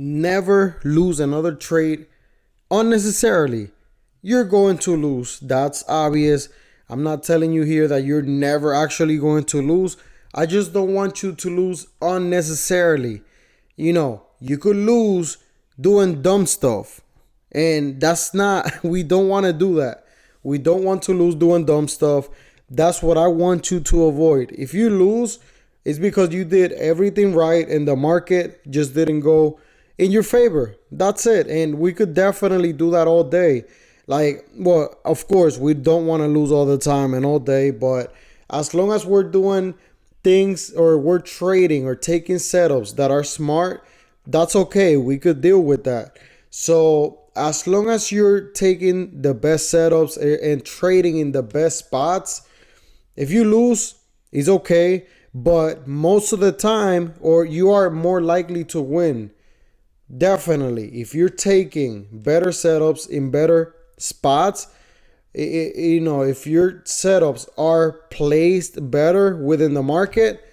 Never lose another trade unnecessarily. You're going to lose. That's obvious. I'm not telling you here that you're never actually going to lose. I just don't want you to lose unnecessarily. You could lose doing dumb stuff. And that's not, we don't want to do that. We don't want to lose doing dumb stuff. That's what I want you to avoid. If you lose, it's because you did everything right and the market just didn't go in your favor. That's it. And we could definitely do that all day. Well, of course, we don't want to lose all the time and all day, but as long as we're doing things or we're trading or taking setups that are smart, that's okay. We could deal with that. So as long as you're taking the best setups and trading in the best spots, if you lose, it's okay. But most of the time, or you are more likely to win. Definitely, if you're taking better setups in better spots, if your setups are placed better within the market,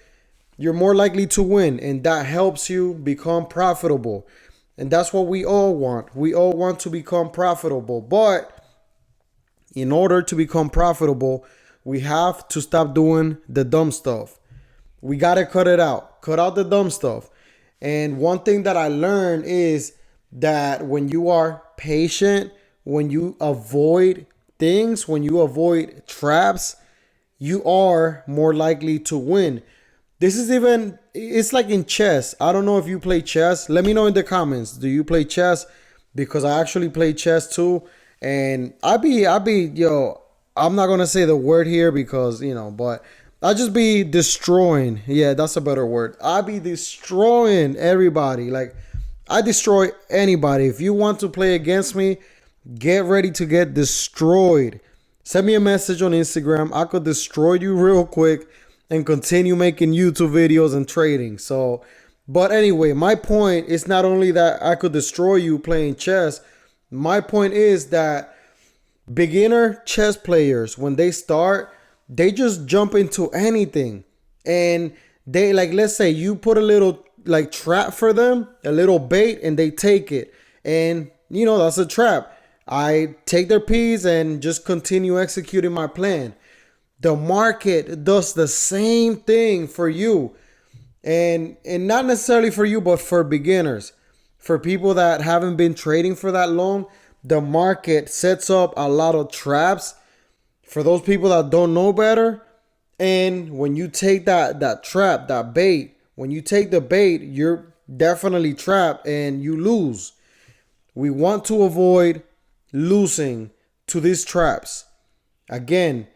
you're more likely to win, and that helps you become profitable. And that's what we all want. We all want to become profitable. But in order to become profitable, we have to stop doing the dumb stuff. We got to cut it out. Cut out the dumb stuff. And one thing that I learned is that when you are patient, when you avoid things, when you avoid traps, you are more likely to win. It's like in chess. I don't know if you play chess. Let me know in the comments. Do you play chess? Because I actually play chess too. And I'm not going to say the word here because, but I just be destroying. Yeah, that's a better word. I be destroying everybody. Like, I destroy anybody. If you want to play against me, get ready to get destroyed. Send me a message on Instagram. I could destroy you real quick and continue making YouTube videos and trading. So, but anyway, my point is not only that I could destroy you playing chess. My point is that beginner chess players, when they start, they just jump into anything. And they, like, let's say you put a little like trap for them, a little bait, and they take it. And that's a trap. I take their piece and just continue executing my plan. The market does the same thing for you. And not necessarily for you, but for beginners. For people that haven't been trading for that long, the market sets up a lot of traps for those people that don't know better. And when you take that trap, that bait, when you take the bait, you're definitely trapped and you lose. We want to avoid losing to these traps. Again,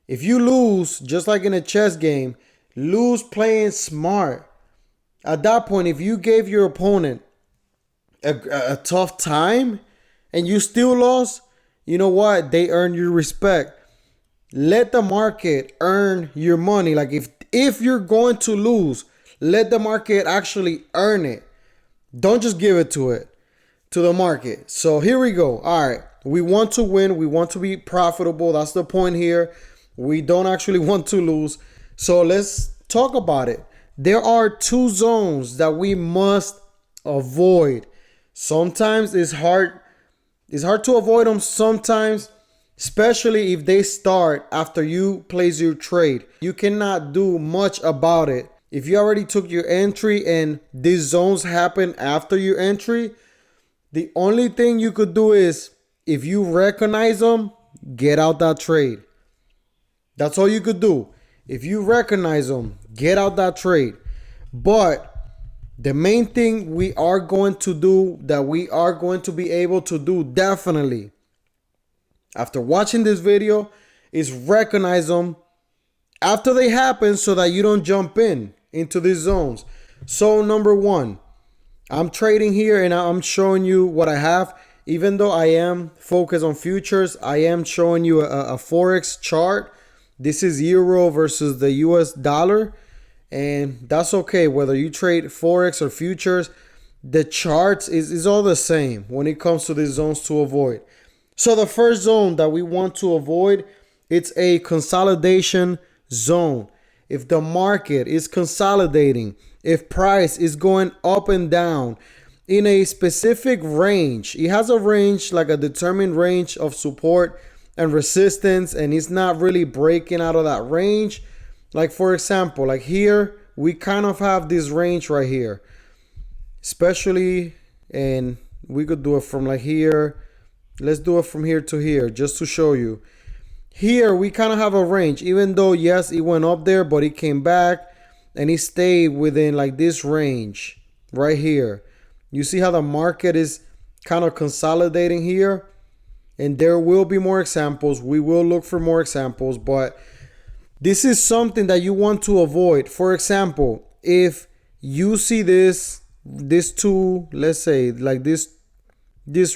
if you lose, just like in a chess game, lose playing smart. At that point, if you gave your opponent a tough time and you still lost, you know what? They earn your respect. Let the market earn your money. Like, if you're going to lose, let the market actually earn it. Don't just give it to the market. So here we go. All right. We want to win. We want to be profitable. That's the point here. We don't actually want to lose. So let's talk about it. There are two zones that we must avoid. Sometimes it's hard. It's hard to avoid them sometimes, especially if they start after you place your trade. You cannot do much about it. If you already took your entry and these zones happen after your entry, the only thing you could do is, if you recognize them, get out that trade. That's all you could do. If you recognize them, get out that trade. But the main thing we are going to do, that we are going to be able to do definitely after watching this video, is recognize them after they happen so that you don't jump into these zones. So number one, I'm trading here and I'm showing you what I have. Even though I am focused on futures, I am showing you a Forex chart. This is euro versus the US dollar. And that's okay. Whether you trade Forex or futures, the charts is all the same when it comes to these zones to avoid. So the first zone that we want to avoid, it's a consolidation zone. If the market is consolidating, if price is going up and down, in a specific range. It has a range, like a determined range of support and resistance, and it's not really breaking out of that range. Like for example, like here, we kind of have this range right here, especially, and we could do it from like here. Let's do it from here to here just to show you. Here we kind of have a range, even though yes, it went up there, but it came back and it stayed within like this range right here. You see how the market is kind of consolidating here, and there will be more examples. We will look for more examples, but this is something that you want to avoid. For example, if you see this two, let's say like this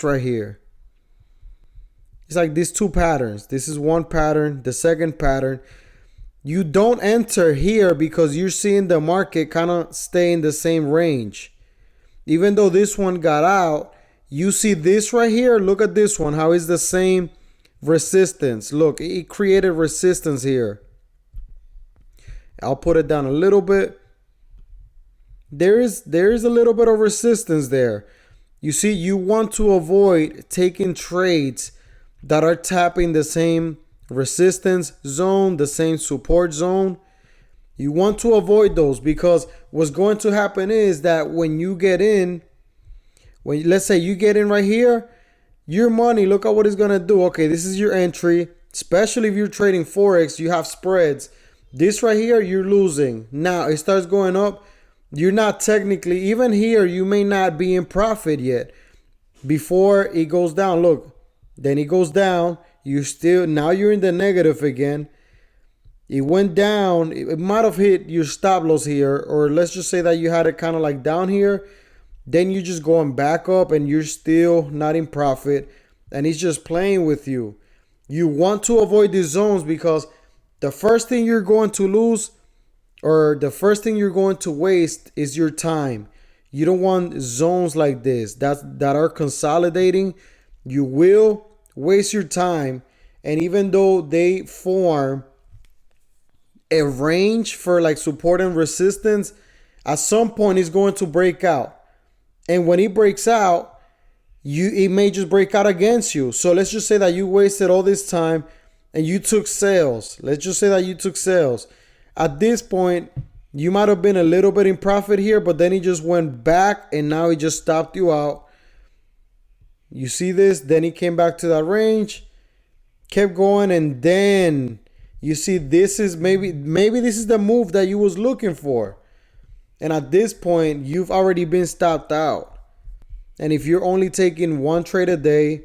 right here. It's like these two patterns. This is one pattern, the second pattern. You don't enter here because you're seeing the market kind of stay in the same range. Even though this one got out, you see this right here. Look at this one, how is the same resistance. Look, it created resistance here. I'll put it down a little bit. There is a little bit of resistance there. You see, you want to avoid taking trades that are tapping the same resistance zone, the same support zone. You want to avoid those, because what's going to happen is that when you get in, let's say you get in right here, your money, look at what it's going to do. Okay, this is your entry, especially if you're trading Forex, you have spreads. This right here, you're losing. Now it starts going up. You're not technically, even here, you may not be in profit yet before it goes down. Look, then it goes down. Now you're in the negative again. It went down. It might have hit your stop loss here, or let's just say that you had it kind of like down here. Then you're just going back up and you're still not in profit, and it's just playing with you. You want to avoid these zones, because the first thing you're going to lose, or the first thing you're going to waste, is your time. You don't want zones like this that are consolidating. You will waste your time. And even though they form a range for like support and resistance, at some point it's going to break out. And when it breaks out, it may just break out against you. So let's just say that you wasted all this time and you took sales. Let's just say that you took sales. At this point, you might have been a little bit in profit here, but then it just went back and now it just stopped you out. You see this? Then it came back to that range, kept going, and then you see this is maybe this is the move that you was looking for. And at this point, you've already been stopped out. And if you're only taking one trade a day,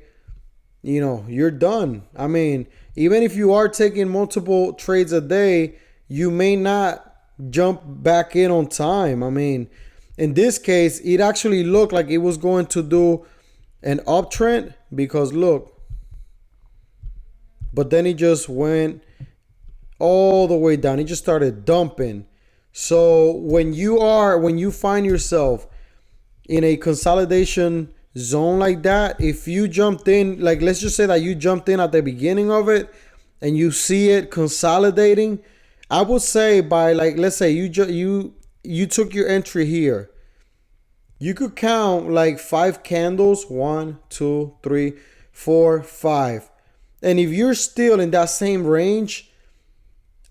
you're done. I mean, even if you are taking multiple trades a day, you may not jump back in on time. I mean, in this case, it actually looked like it was going to do an uptrend, because look, but then it just went all the way down. It just started dumping. So when you find yourself in a consolidation zone like that, if you jumped in, like let's just say that you jumped in at the beginning of it and you see it consolidating, I would say by like, let's say you took your entry here. You could count like 5 candles, 1, 2, 3, 4, 5. And if you're still in that same range,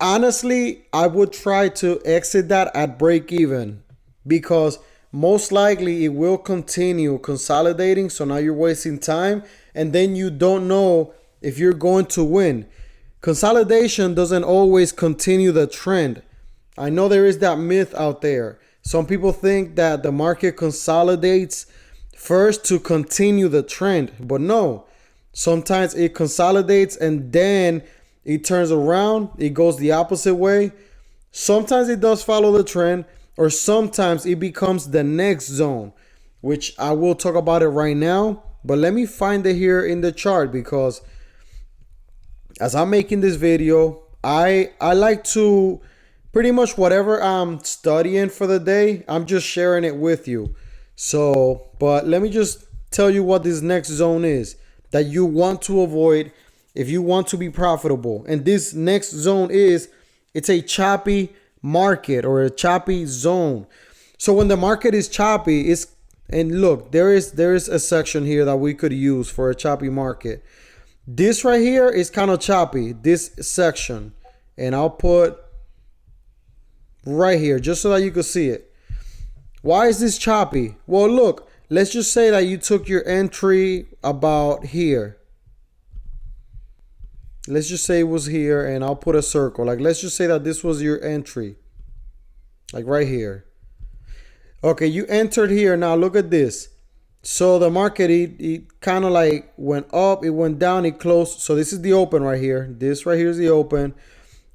honestly, I would try to exit that at break even, because most likely it will continue consolidating. So now you're wasting time, and then you don't know if you're going to win. Consolidation doesn't always continue the trend. I know there is that myth out there. Some people think that the market consolidates first to continue the trend, but no. Sometimes it consolidates and then it turns around. It goes the opposite way. Sometimes it does follow the trend, or sometimes it becomes the next zone, which I will talk about it right now. But let me find it here in the chart, because as I'm making this video, I like to pretty much whatever I'm studying for the day, I'm just sharing it with you. So, but let me just tell you what this next zone is that you want to avoid if you want to be profitable. And this next zone it's a choppy market, or a choppy zone. So when the market is choppy, And look, there is a section here that we could use for a choppy market. This right here is kind of choppy, this section. And I'll put right here just so that you can see it. Why is this choppy? Well, look, let's just say that you took your entry about here. Let's just say it was here, and I'll put a circle. Like, let's just say that this was your entry. Like right here. Okay, you entered here. Now look at this. So the market, it kind of like went up, it went down, it closed. So this is the open right here. This right here is the open.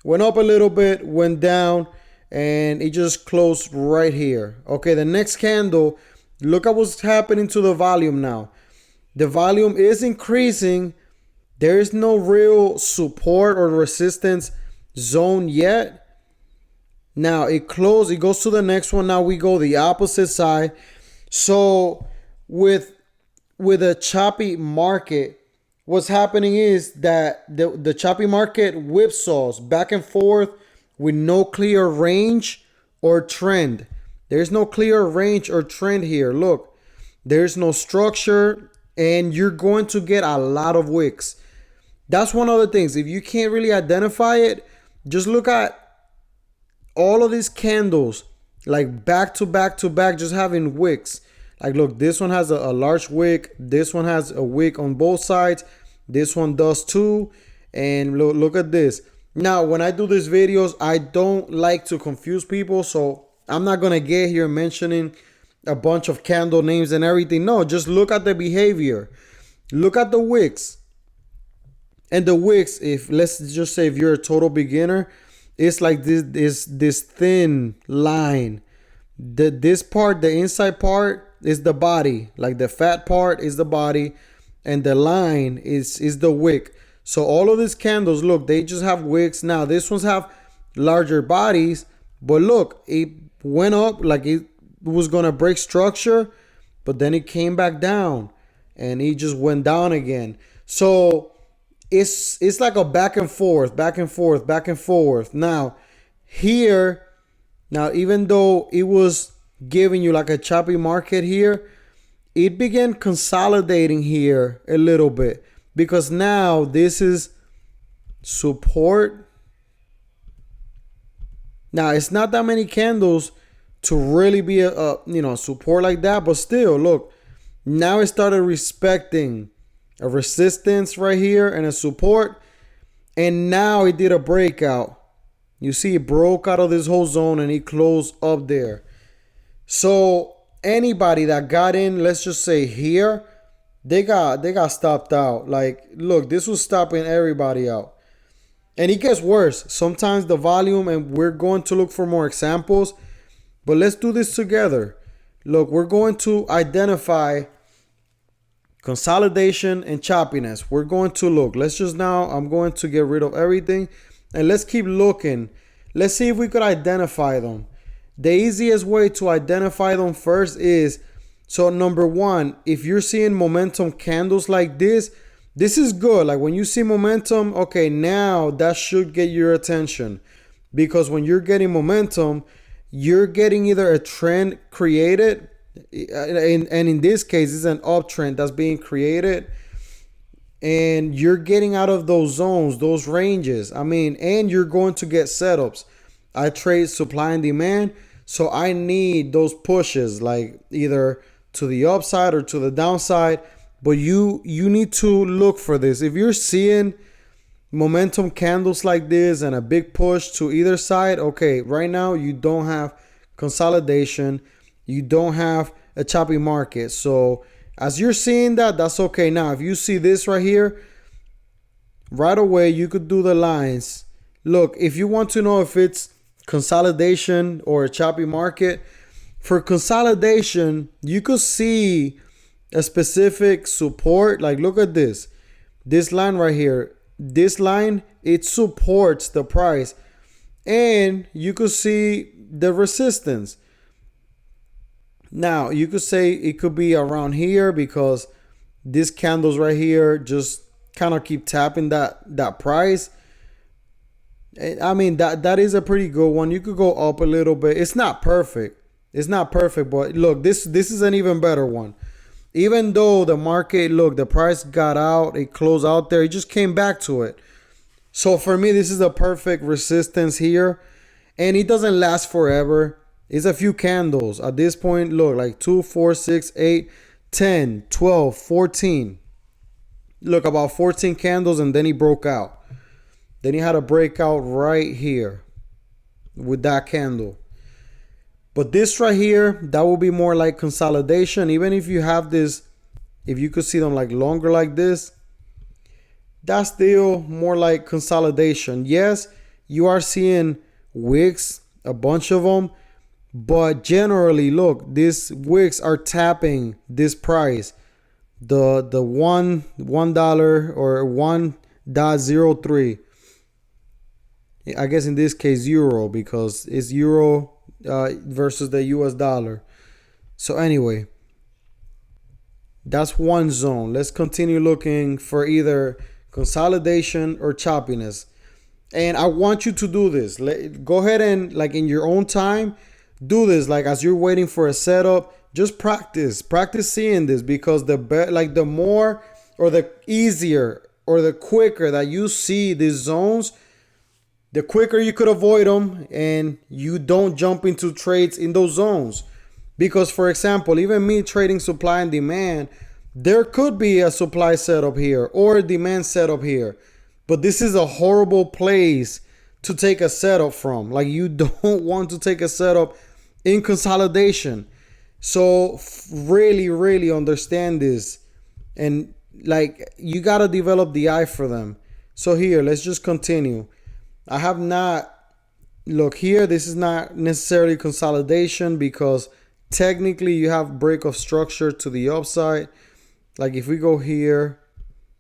Went up a little bit, went down, and it just closed right here. Okay, the next candle, look at what's happening to the volume now. The volume is increasing. There is no real support or resistance zone yet. Now it closed, it goes to the next one. Now we go the opposite side. So with a choppy market, what's happening is that the choppy market whipsaws back and forth with no clear range or trend. There's no clear range or trend here. Look, there's no structure, and you're going to get a lot of wicks. That's one of the things. If you can't really identify it, just look at all of these candles, like back to back to back, just having wicks. Like, look, this one has a large wick. This one has a wick on both sides. This one does too. And look at this. Now, when I do these videos, I don't like to confuse people. So I'm not going to get here mentioning a bunch of candle names and everything. No, just look at the behavior. Look at the wicks. And the wicks, if let's just say if you're a total beginner, it's like this thin line. This part, the inside part, is the body. Like the fat part is the body, and the line is the wick. So all of these candles, look, they just have wicks. Now this ones have larger bodies, but look, it went up like it was gonna break structure, but then it came back down, and it just went down again. So it's like a back and forth, back and forth, back and forth. Now here, now even though it was giving you like a choppy market here, it began consolidating here a little bit, because now this is support. Now it's not that many candles to really be a support like that, but still, look, now it started respecting a resistance right here and a support, and now it did a breakout. You see, it broke out of this whole zone and it closed up there. So anybody that got in, let's just say here, they got stopped out. Like, look, this was stopping everybody out. And it gets worse. Sometimes the volume, and we're going to look for more examples, but let's do this together. Look, we're going to identify consolidation and choppiness. We're going to look. I'm going to get rid of everything, and let's keep looking. Let's see if we could identify them. The easiest way to identify them first is, so number one, if you're seeing momentum candles like this is good. Like when you see momentum, okay, now that should get your attention, because when you're getting momentum, you're getting either a trend created, and in this case, it's an uptrend that's being created, and you're getting out of those zones, those ranges. And you're going to get setups. I trade supply and demand, so I need those pushes, like either to the upside or to the downside. But you need to look for this. If you're seeing momentum candles like this and a big push to either side, okay, right now you don't have consolidation, you don't have a choppy market. So as you're seeing that, that's okay. Now if you see this right here, right away you could do the lines. Look, if you want to know if it's consolidation or a choppy market, for consolidation you could see a specific support. Like, look at this line right here. This line, it supports the price, and you could see the resistance. Now you could say it could be around here, because these candles right here just kind of keep tapping that price. That is a pretty good one. You could go up a little bit. It's not perfect. It's not perfect, but look, this is an even better one. Even though the market, look, the price got out, it closed out there, it just came back to it. So for me, this is a perfect resistance here, and it doesn't last forever. It's a few candles at this point. Look, like 2, 4, 6, 8, 10, 12, 14. Look, about 14 candles, and then he broke out. Then he had a breakout right here with that candle. But this right here, that will be more like consolidation. Even if you have this, if you could see them like longer like this, that's still more like consolidation. Yes, you are seeing wicks, a bunch of them, but generally, look, these wicks are tapping this price, the $1 or 1.03. I guess in this case euro, because it's euro versus the US dollar. So anyway, that's one zone. Let's continue looking for either consolidation or choppiness. And I want you to do this. Go ahead and, like, in your own time, do this. Like, as you're waiting for a setup, just practice seeing this, because the more or the easier or the quicker that you see these zones, the quicker you could avoid them, and you don't jump into trades in those zones. Because, for example, even me trading supply and demand, there could be a supply setup here or a demand setup here. But this is a horrible place to take a setup from. Like, you don't want to take a setup in consolidation. So really, really understand this. And like, you got to develop the eye for them. So here, let's just continue. I have not, look here, this is not necessarily consolidation, because technically you have break of structure to the upside. Like, if we go here,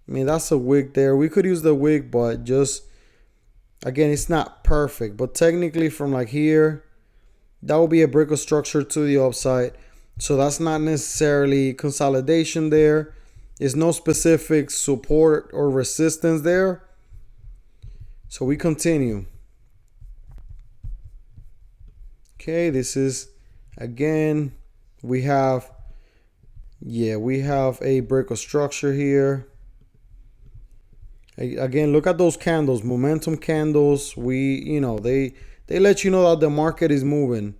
I mean, that's a wick there. We could use the wick, but just, again, it's not perfect. But technically from like here, that will be a break of structure to the upside. So that's not necessarily consolidation there. There's no specific support or resistance there. So we continue. Okay, this is, again, we have a break of structure here. Again, look at those candles, momentum candles. They let you know that the market is moving.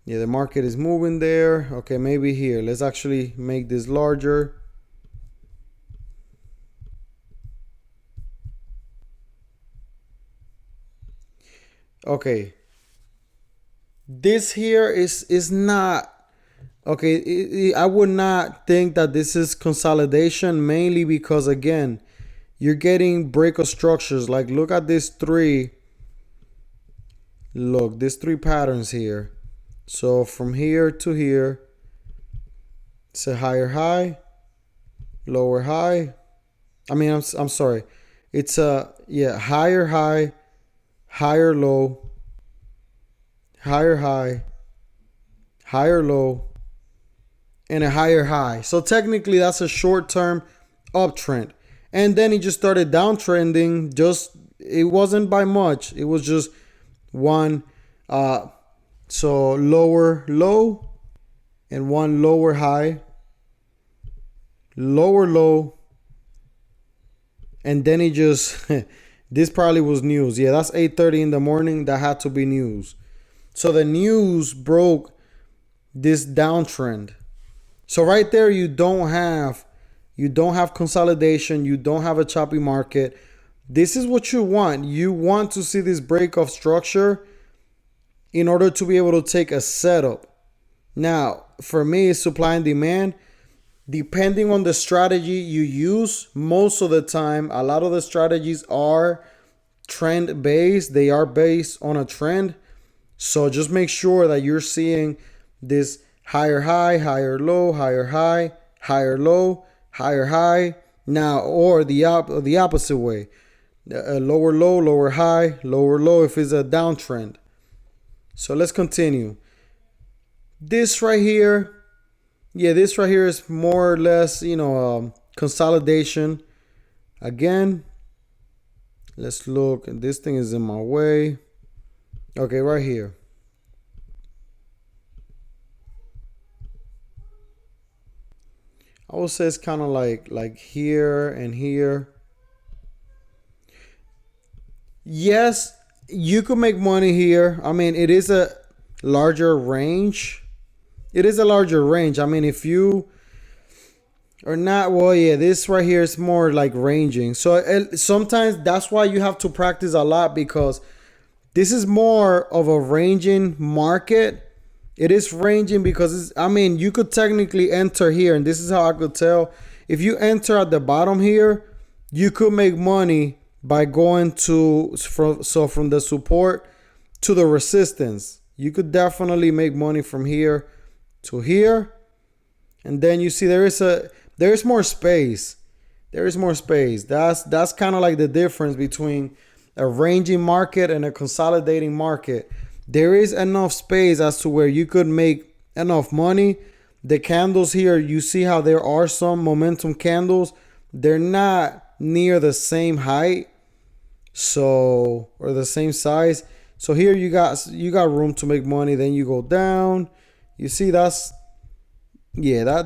Yeah, the market is moving there. Okay, maybe here. Let's actually make this larger. Okay. This here is not okay. I would not think that this is consolidation, mainly because, again, you're getting break of structures. Like, look at these three. Look, these three patterns here. So from here to here, it's a higher high, lower high. I mean, I'm sorry. It's a higher high, higher low, higher high, higher low, and a higher high. So technically that's a short-term uptrend. And then it just started downtrending. It wasn't by much. It was just one so lower low and one lower high, lower low, and then it just this probably was news. Yeah, that's 8:30 in the morning. That had to be news. So the news broke this downtrend. So right there, you don't have consolidation. You don't have a choppy market. This is what you want. You want to see this break of structure in order to be able to take a setup. Now, for me, supply and demand, depending on the strategy you use, most of the time, a lot of the strategies are trend based. They are based on a trend. So just make sure that you're seeing this higher high, higher low, higher high, higher low, higher high. Now, or the opposite way, lower low, lower high, lower low if it's a downtrend. So let's continue. This right here, this right here is more or less, consolidation. Again, let's look. This thing is in my way. Okay, right here. I would say it's kind of like here and here. Yes, you could make money here. I mean, it is a larger range. It is a larger range. I mean, if you or not, well, yeah, this right here is more like ranging. So sometimes that's why you have to practice a lot, because this is more of a ranging market. It is ranging because I mean, you could technically enter here, and this is how I could tell. If you enter at the bottom here, you could make money by going from the support to the resistance. You could definitely make money from here to here, and then you see there is more space. There is more space. That's kind of like the difference between a ranging market and a consolidating market. There is enough space as to where you could make enough money. The candles here, you see how there are some momentum candles. They're not near the same height, so, or the same size. So here you got room to make money. Then you go down. You see that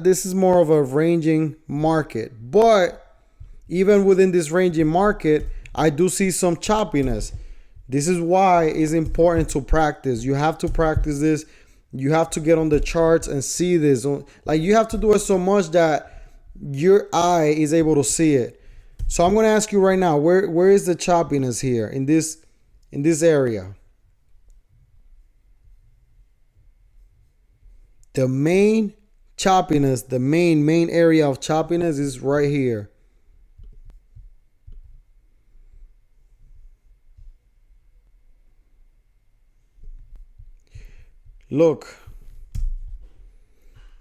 this is more of a ranging market. But even within this ranging market, I do see some choppiness. This is why it's important to practice. You have to practice this. You have to get on the charts and see this. Like, you have to do it so much that your eye is able to see it. So I'm going to ask you right now, where is the choppiness here in this area? The main choppiness, the main area of choppiness is right here. Look,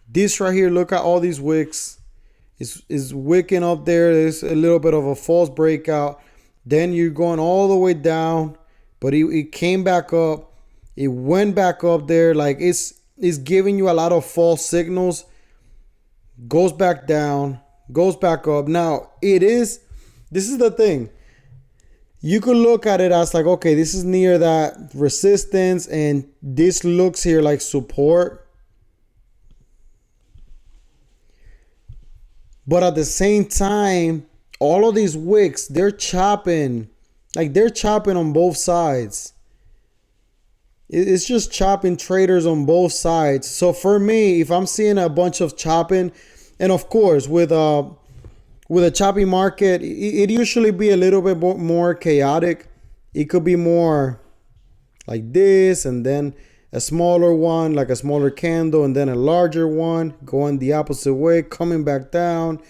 this right here, look at all these wicks. Is wicking up there. There's a little bit of a false breakout. Then you're going all the way down, but it came back up. It went back up there. Like, it's giving you a lot of false signals. Goes back down, goes back up. Now, this is the thing. You could look at it as like, okay, this is near that resistance, and this looks here like support. But at the same time, all of these wicks, they're chopping. Like, they're chopping on both sides. It's just chopping traders on both sides. So for me, if I'm seeing a bunch of chopping, and of course with a choppy market, it usually be a little bit more chaotic. It could be more like this, and then a smaller one, like a smaller candle, and then a larger one going the opposite way, coming back down,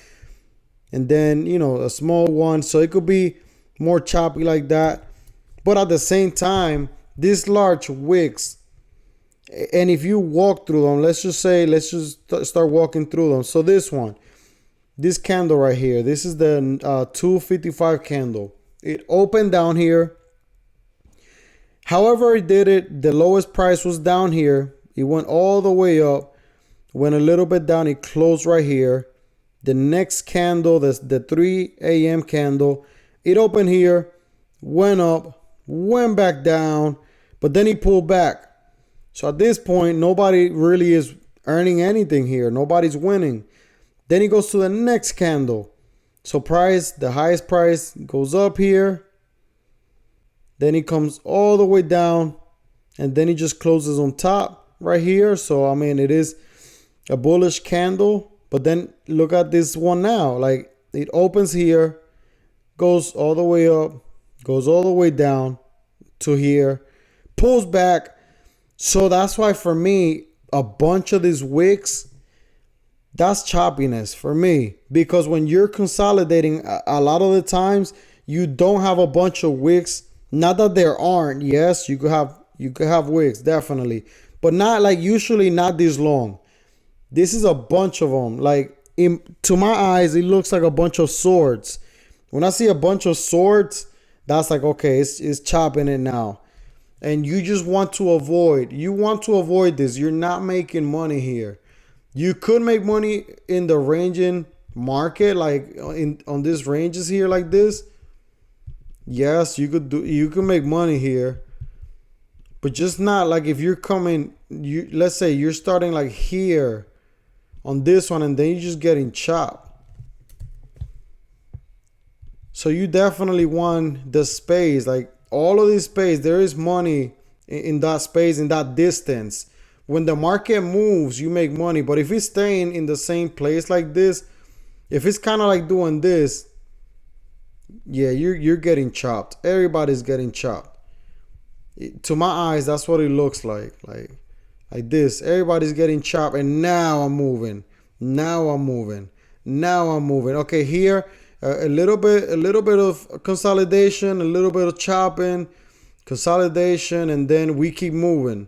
and then, a small one. So it could be more choppy like that. But at the same time, these large wicks, and if you walk through them, let's just start walking through them. So this candle right here, this is the 255 candle. It opened down here. However it did it, the lowest price was down here. It went all the way up, went a little bit down. It closed right here. The next candle, the 3 a.m. candle, it opened here, went up, went back down, but then he pulled back. So at this point, nobody really is earning anything here. Nobody's winning. Then he goes to the next candle. So the highest price goes up here. Then he comes all the way down, and then he just closes on top right here. So, I mean, it is a bullish candle. But then look at this one now. Like, it opens here, goes all the way up, goes all the way down to here, pulls back. So that's why for me, a bunch of these wicks, that's choppiness for me. Because when you're consolidating, a lot of the times you don't have a bunch of wicks. Not that there aren't. Yes, you could have wicks, definitely, but not like, usually not this long. This is a bunch of them. Like, to my eyes, it looks like a bunch of swords. When I see a bunch of swords, that's like, okay, it's chopping it now. And you just want to avoid this. You're not making money here. You could make money in the ranging market, like on these ranges here like this. Yes, you can make money here. But just not like if you're coming, let's say you're starting like here on this one, and then you're just getting chopped. So you definitely want the space, like all of this space. There is money in that space, in that distance. When the market moves, you make money. But if it's staying in the same place like this, if it's kind of like doing this, yeah, you're getting chopped. Everybody's getting chopped. To my eyes, that's what it looks like. Like this. Everybody's getting chopped, and now I'm moving. Now I'm moving. Now I'm moving. Okay, here a little bit of consolidation, a little bit of chopping, consolidation, and then we keep moving.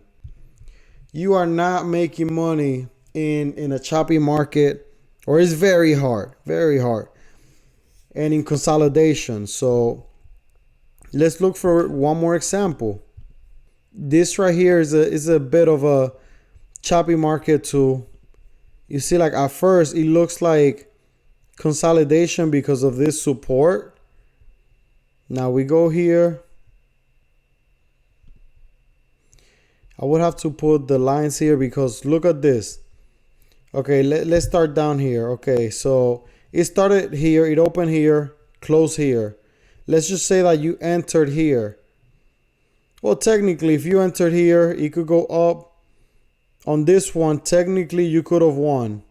You are not making money in a choppy market, or it's very hard, and in consolidation. So let's look for one more example. This right here is a bit of a choppy market too. You see, like at first it looks like consolidation because of this support. Now we go here. I would have to put the lines here because look at this. Okay, let's start down here. Okay, so it started here, it opened here, closed here. Let's just say that you entered here. Well, technically, if you entered here, it could go up. On this one, technically, you could have won.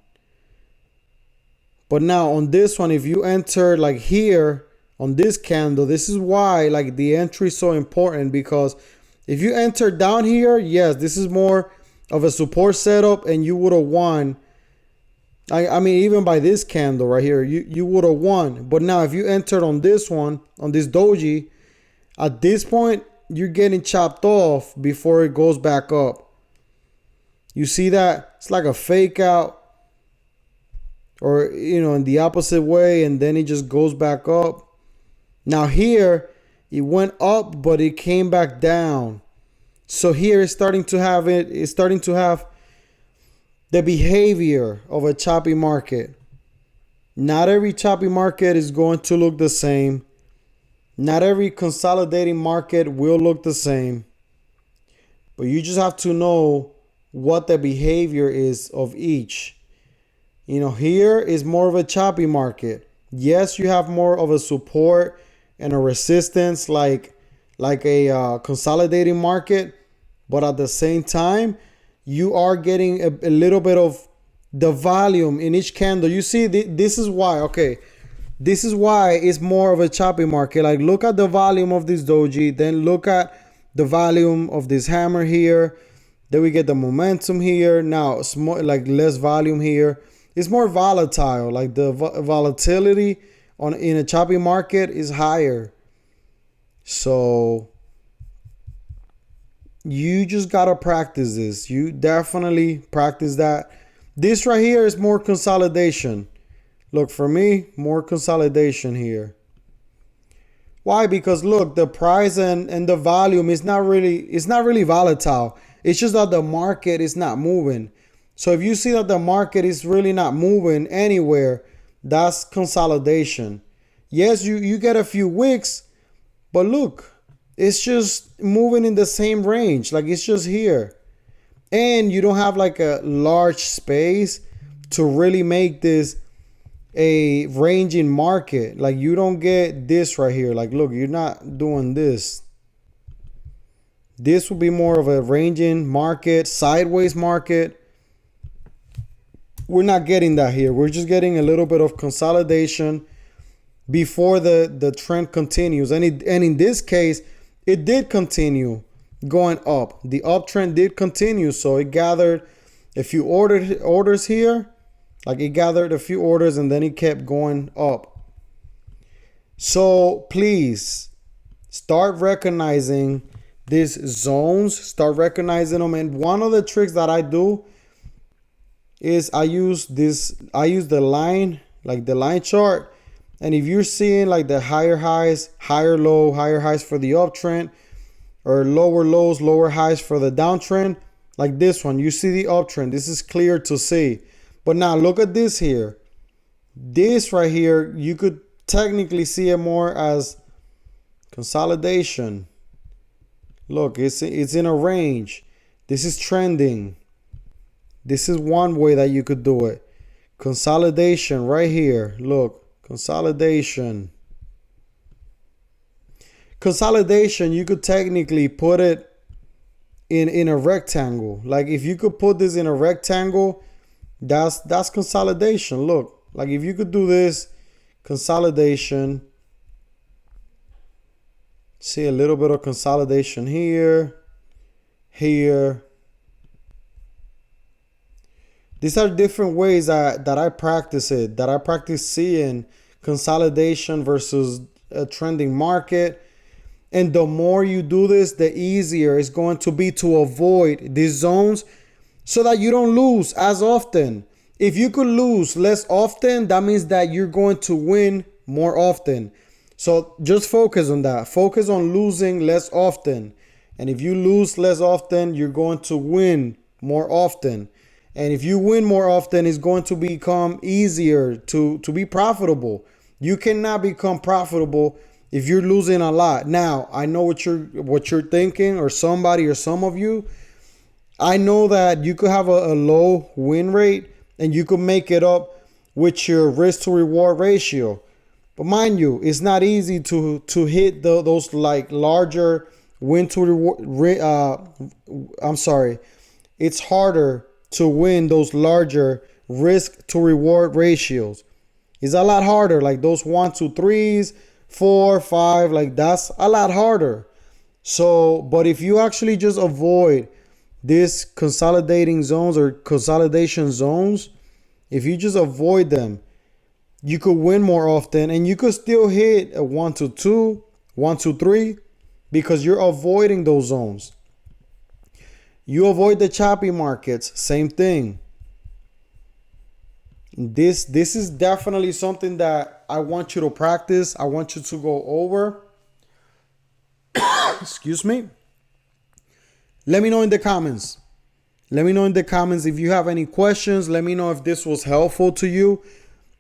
But now on this one, if you enter like here on this candle, this is why like the entry is so important, because if you enter down here, yes, this is more of a support setup and you would have won. I mean, even by this candle right here, you would have won. But now if you entered on this one, on this doji, at this point, you're getting chopped off before it goes back up. You see that? It's like a fake out, or, you know, in the opposite way, and then it just goes back up. Now here, it went up, but it came back down. So here it's starting to have the behavior of a choppy market. Not every choppy market is going to look the same. Not every consolidating market will look the same. But you just have to know what the behavior is of each. You know, here is more of a choppy market. Yes, you have more of a support and a resistance like a consolidating market, but at the same time, you are getting a little bit of the volume in each candle. You see, this is why, okay, this is why it's more of a choppy market. Like, look at the volume of this doji, then look at the volume of this hammer here. Then we get the momentum here. Now it's more like less volume here. It's more volatile. Like the volatility in a choppy market is higher. So you just gotta practice this. You definitely practice that. This right here is more consolidation. Look, for me, more consolidation here. Why? Because look, the price and the volume is not really volatile. It's just that the market is not moving. So if you see that the market is really not moving anywhere, that's consolidation. Yes, you get a few wicks, but look, it's just moving in the same range. Like, it's just here. And you don't have like a large space to really make this a ranging market. Like, you don't get this right here. Like, look, you're not doing this. This will be more of a ranging market, sideways market. We're not getting that here. We're just getting a little bit of consolidation before the trend continues. And in this case, it did continue going up. The uptrend did continue. So it gathered a few orders here. Like, it gathered a few orders and then it kept going up. So please start recognizing these zones. Start recognizing them. And one of the tricks that I do is I use the line, like the line chart. And if you're seeing like the higher highs, higher highs for the uptrend, or lower lows, lower highs for the downtrend, like this one, you see the uptrend. This is clear to see. But now look at this here. This right here, you could technically see it more as consolidation. Look, it's in a range. This is trending. This is one way that you could do it. Consolidation right here. Look, consolidation. Consolidation, you could technically put it in a rectangle. Like if you could put this in a rectangle, that's consolidation. Look, like if you could do this, consolidation. See a little bit of consolidation here, here. These are different ways that I practice it, that I practice seeing consolidation versus a trending market. And the more you do this, the easier it's going to be to avoid these zones so that you don't lose as often. If you could lose less often, that means that you're going to win more often. So just focus on that. Focus on losing less often. And if you lose less often, you're going to win more often. And if you win more often, it's going to become easier to be profitable. You cannot become profitable if you're losing a lot. Now, I know what you're thinking, or somebody or some of you. I know that you could have a low win rate and you could make it up with your risk to reward ratio. But mind you, it's not easy to hit those like larger win to reward. It's harder to win those larger risk to reward ratios. It's a lot harder. Like those 1, 2, 3s, 4, 5, like that's a lot harder. So, but if you actually just avoid these consolidating zones or consolidation zones, if you just avoid them, you could win more often and you could still hit a 1 to 2, 1 to 3 because you're avoiding those zones. You avoid the choppy markets, same thing. This is definitely something that I want you to practice. I want you to go over. Excuse me. Let me know in the comments. Let me know in the comments if you have any questions. Let me know if this was helpful to you.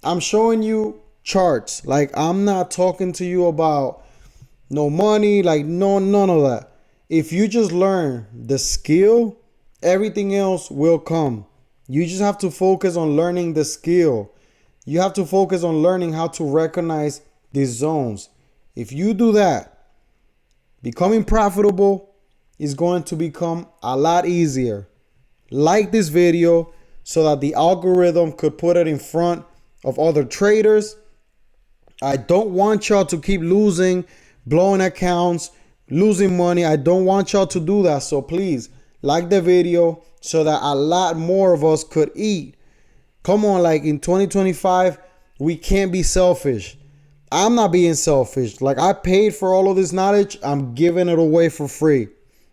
I'm showing you charts. Like I'm not talking to you about no money, like none of that. If you just learn the skill, everything else will come. You just have to focus on learning the skill. You have to focus on learning how to recognize these zones. If you do that, becoming profitable is going to become a lot easier. Like this video so that the algorithm could put it in front of other traders. I don't want y'all to keep losing, blowing accounts, losing money. I don't want y'all to do that. So please like the video so that a lot more of us could eat. Come on, like in 2025, we can't be selfish. I'm not being selfish. Like I paid for all of this knowledge. I'm giving it away for free.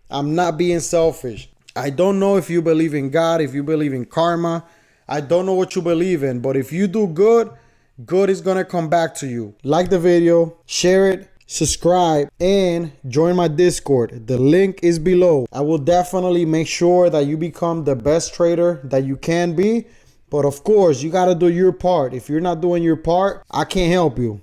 I'm not being selfish. I don't know if you believe in God, if you believe in karma. I don't know what you believe in, but if you do good, good is going to come back to you. Like the video, share it, subscribe, and join my Discord. The link is below. I will definitely make sure that you become the best trader that you can be. But of course, you got to do your part. If you're not doing your part, I can't help you.